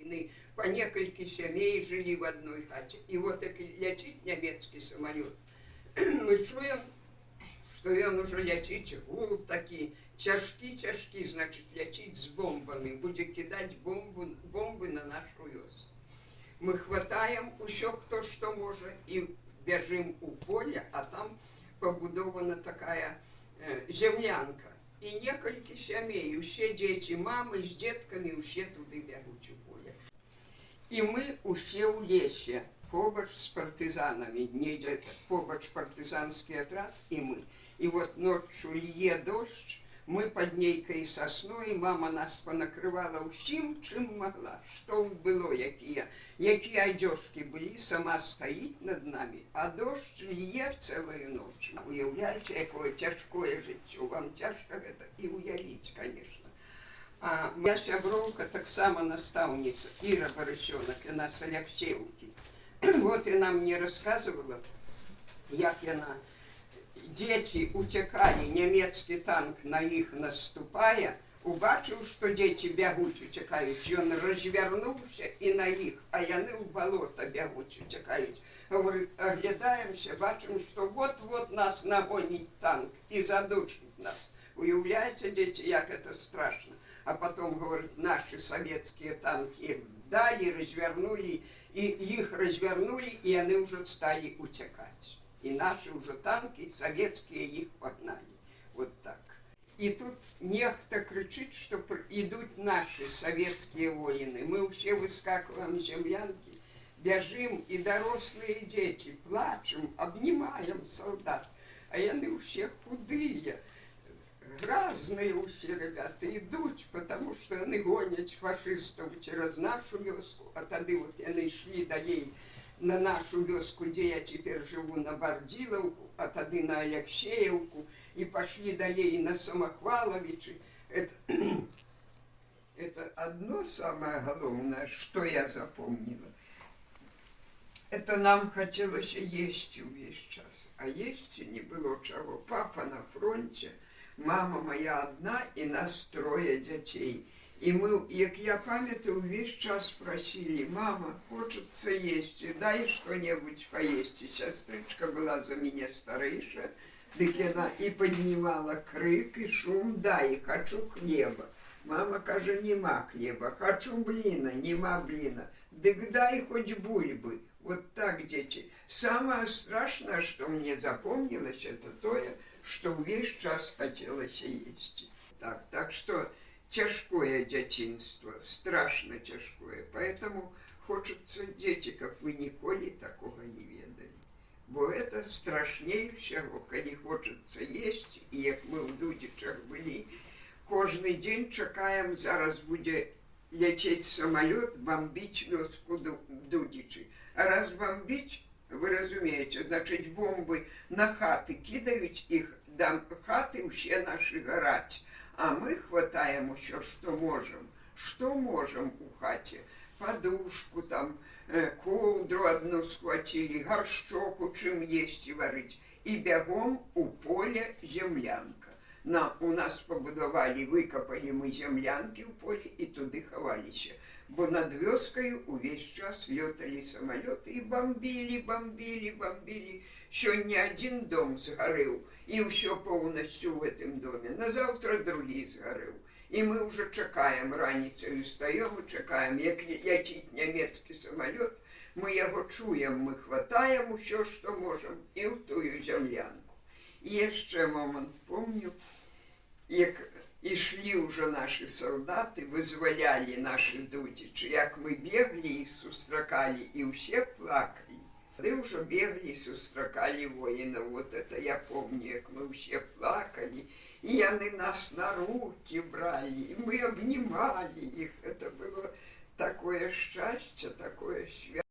войны по несколько семей жили в одной хате. И вот как летит немецкий самолет, мы чуем, что он уже летит, гул такие, тяжкий, значит, летит с бомбами, будет кидать бомбы на нашу вёску. Мы хватаем еще кто что может и бежим у поля, а там побудована такая землянка. И несколько семей, все дети, мамы с детками, все туда бегут у поля. И мы все у лесе, побач с партизанами, побач партизанский отряд, и мы. И вот ночью лье дождь, мы под нейкой сосной, мама нас понакрывала всем, чем могла. Что было, какие одежки были, сама стоит над нами, а дождь лье целую ночь. Уявляете, какое тяжкое життя, вам тяжко это и уявить, конечно. А моя сябровка, так само наставница, Ира Борисенок, она с Алексеевки. Вот она мне рассказывала, как она... Дети утекали, немецкий танк на их наступая, убачив, что дети бегут, утекают, и он развернулся и на их, а яны в болото бегут, утекают. Говорит, оглядаемся, бачим, что вот-вот нас нагонит танк и задушит нас. Уявляете, дети, как это страшно. А потом, говорит, наши советские танки их дали, развернули, и их развернули, и они уже стали утекать. И наши уже танки, советские, их погнали. Вот так. И тут нехто кричит, что идут наши советские воины. Мы все выскакиваем с землянки, бежим, и дорослые дети плачем, обнимаем солдат. А они все худые, грязные все ребята идут, потому что они гонят фашистов через нашу вёску. А тогда вот они шли далее на нашу вёску, где я теперь живу, на Бардиловку, а тогда на Алексеевку, и пошли далее на Самохваловичи. Это одно самое главное, что я запомнила. Это нам хотелось есть весь час, а есть не было чего. Папа на фронте, мама моя одна, и нас трое детей. И мы, как я памятаю, весь час просили: мама, хочется есть, дай что-нибудь поесть. И сестричка была за меня старейшая, так она и поднимала крик и шум: дай, хочу хлеба. Мама каже, нема хлеба, хочу блина, нема блина. Так дай хоть бульбы. Вот так, дети. Самое страшное, что мне запомнилось, это то, что весь час хотелось есть. Так что... Тяжкое детинство, страшно тяжкое. Поэтому хочется, детиков, вы николи такого не ведали. Бо это страшнее всего, коли хочется есть, и як мы в Дудичах были, каждый день чекаем, зараз будет лететь самолет, бомбить вёску Дудичи. А раз бомбить, вы разумеете, значит, бомбы на хаты кидают, их хаты все наши горать. А мы хватаем еще, что можем у хате. Подушку там, ковдру одну схватили, горшок, чем есть и варить. И бегом у поля землянка. У нас побудовали, выкопали мы землянки в поле и туды ховались. Бо над вёскою увесь час летали самолеты и бомбили. Що ни один дом сгорел, и все полностью в этом доме. На завтра другий сгорел. И мы уже чекаем, раницею встаем и чекаем, як летит немецкий самолет, мы его чуем, мы хватаем все, что можем, и в тую землянку. И еще момент помню, як шли уже наши солдаты, вызволяли наши Дудичи, як мы бегли и сустракали, и все плакали. Ты уже бегли, сустракали воинов. Вот это я помню, как мы все плакали. И они нас на руки брали, и мы обнимали их. Это было такое счастье, такое свято.